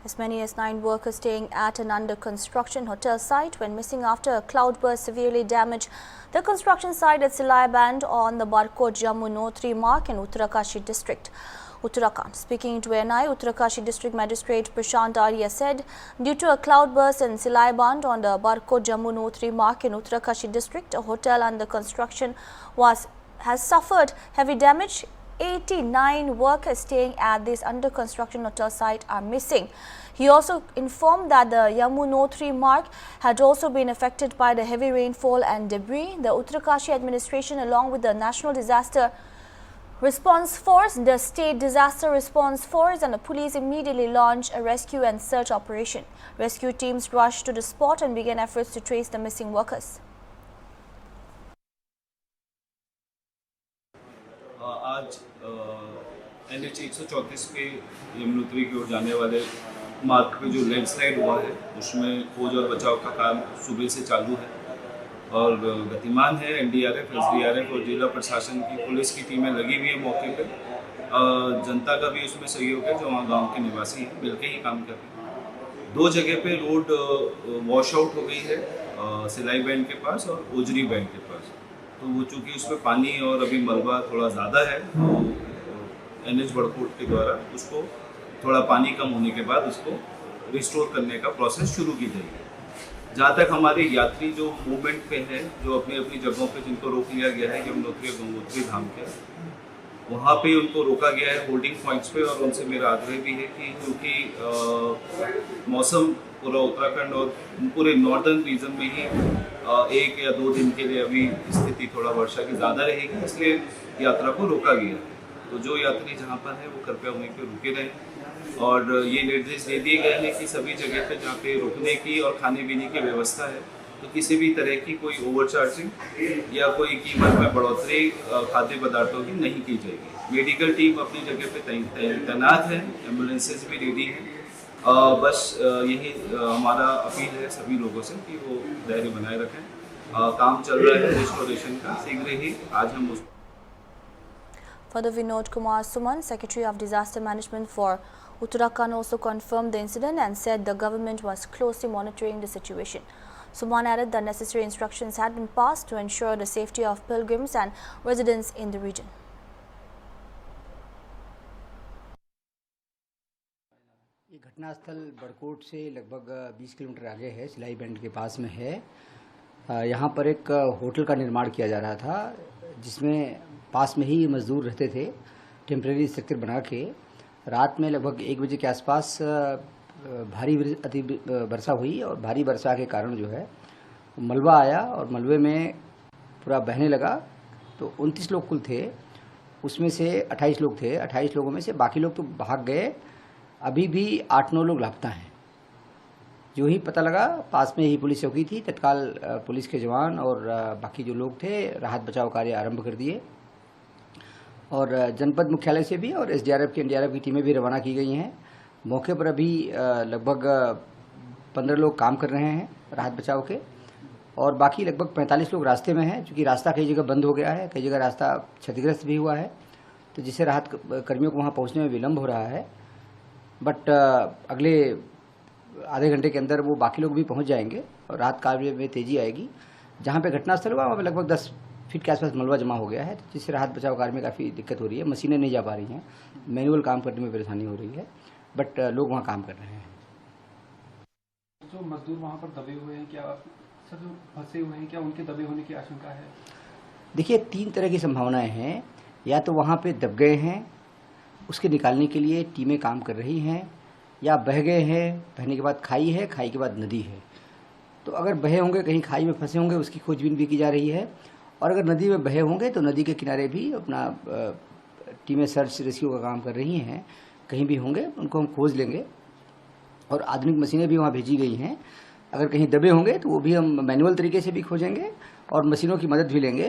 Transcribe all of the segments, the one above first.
As many as 9 workers staying at an under-construction hotel site went missing after a cloudburst severely damaged the construction site at Silai Band on the Barkot Jammu No3 mark in Uttarakashi district, Uttarakhand. Speaking to NI, Uttarakashi District Magistrate Prashant Arya said, due to a cloudburst in Silai Band on the Barkot Jammu No3 mark in Uttarakashi district, a hotel under construction has suffered heavy damage. 89 workers staying at this under construction hotel site are missing. He also informed that the Jammu No3 mark had also been affected by the heavy rainfall and debris. The Uttarakashi administration, along with the National Disaster Response Force, the State Disaster Response Force and the police immediately launched a rescue and search operation. Rescue teams rushed to the spot and began efforts to trace the missing workers. आज NH 134 पे यमुनोत्री की ओर जाने वाले मार्ग पे जो landslide हुआ है उसमें खोज और बचाव का काम सुबह से चालू है और गतिमान है। NDRF, SDRF और जिला प्रशासन की पुलिस की टीमें लगी हुई है मौके पे। जनता का भी उसमें सहयोग है जो वहाँ गांव के निवासी हैं, मिलके ही काम कर रहे हैं। 2 जगह पे रोड वॉश आउट हो गई है, सिलाई बैंड के पास और ओजरी बैंड के पास। तो वो चूँकि उसमें पानी और अभी मलबा थोड़ा ज़्यादा है तो NH बड़कोट के द्वारा उसको थोड़ा पानी कम होने के बाद उसको रिस्टोर करने का प्रोसेस शुरू की जाएगी। जहाँ तक हमारे यात्री जो मूवमेंट पे हैं, जो अपनी अपनी जगहों पे जिनको रोक लिया गया है यमुनोत्री और गंगोत्री धाम के, वहाँ पे उनको रोका गया है होल्डिंग पॉइंट्स पे। और उनसे मेरा आग्रह भी है कि क्योंकि मौसम पूरा उत्तराखंड और पूरे नॉर्दर्न रीजन में ही 1 या 2 दिन के लिए अभी स्थिति थोड़ा वर्षा की ज़्यादा रहेगी, इसलिए यात्रा को रोका गया है। तो जो यात्री जहाँ पर है वो कृपया वहीं पे रुके रहें। और ये निर्देश दे दिए गए हैं कि सभी जगह पे जहाँ पे रुकने की और खाने पीने की व्यवस्था है तो किसी भी तरह की कोई ओवरचार्जिंग या कोई कीमत में बढ़ोतरी खाद्य पदार्थों की नहीं की जाएगी। मेडिकल टीम अपनी जगह पे तैनात है, एम्बुलेंसेज भी रेडी हैं। बस यही हमारा अपील है सभी लोगों से कि वो धैर्य बनाए रखें। काम चल रहा है रिस्टोरेशन का, शीघ्र ही आज हम उस Further, Vinod Kumar Suman, Secretary of Disaster Management for Uttarakhand, also confirmed the incident and said the government was closely monitoring the situation. Suman added that necessary instructions had been passed to ensure the safety of pilgrims and residents in the region. ये घटनास्थल बड़कोट से लगभग 20 kilometre आगे है, सिलाई band के पास में है। यहाँ पर एक होटल का निर्माण किया जा रहा था जिसमें पास में ही मजदूर रहते थे। टेम्परेरी स्ट्रक्चर बना के रात में लगभग 1 बजे के आसपास भारी अति वर्षा हुई और भारी वर्षा के कारण जो है मलबा आया और मलबे में पूरा बहने लगा। तो 29 लोग कुल थे, उसमें से 28 लोग थे। 28 लोगों में से बाकी लोग तो भाग गए, अभी भी 8-9 लोग लापता हैं। जो ही पता लगा पास में ही पुलिस चौकी थी, तत्काल पुलिस के जवान और बाकी जो लोग थे राहत बचाव कार्य आरंभ कर दिए और जनपद मुख्यालय से भी और SDRF की NDRF की टीमें भी रवाना की गई हैं। मौके पर अभी लगभग 15 लोग काम कर रहे हैं राहत बचाव के और बाकी लगभग 45 लोग रास्ते में हैं, क्योंकि रास्ता कई जगह बंद हो गया है, कई जगह रास्ता क्षतिग्रस्त भी हुआ है, तो जिससे राहत कर्मियों को वहाँ पहुँचने में विलम्ब हो रहा है। बट अगले आधे घंटे के अंदर वो बाकी लोग भी पहुँच जाएंगे और राहत कार्य में तेजी आएगी। जहाँ पे घटनास्थल हुआ वहाँ पे लगभग 10 फीट के आसपास मलबा जमा हो गया है, जिससे राहत बचाव कार्य में काफ़ी दिक्कत हो रही है। मशीनें नहीं जा पा रही हैं, मैनुअल काम करने में परेशानी हो रही है, बट लोग वहाँ काम कर रहे हैं। जो मजदूर वहाँ पर दबे हुए हैं, क्या सब फंसे हुए हैं, क्या उनके दबे होने की आशंका है? देखिए, 3 तरह की संभावनाएं हैं। या तो वहाँ पे दब गए हैं, उसके निकालने के लिए टीमें काम कर रही हैं, या बह गए हैं, बहने के बाद खाई है, खाई के बाद नदी है। तो अगर बहे होंगे, कहीं खाई में फंसे होंगे, उसकी खोजबीन भी की जा रही है। और अगर नदी में बहे होंगे तो नदी के किनारे भी अपना टीमें सर्च रेस्क्यू का काम कर रही हैं। कहीं भी होंगे उनको हम खोज लेंगे और आधुनिक मशीनें भी वहाँ भेजी गई हैं। अगर कहीं दबे होंगे तो वो भी हम मैनुअल तरीके से भी खोजेंगे और मशीनों की मदद भी लेंगे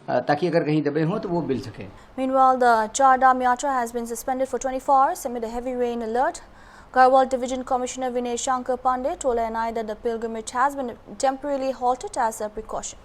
ताकि अगर कहीं दबे हों तो वो मिल सके। Meanwhile, the Char Dham Yatra has been suspended for 24 hours amid a heavy rain alert. Garhwal Division Commissioner Vinay Shankar Pandey told NI that the pilgrimage has been temporarily halted as a precaution.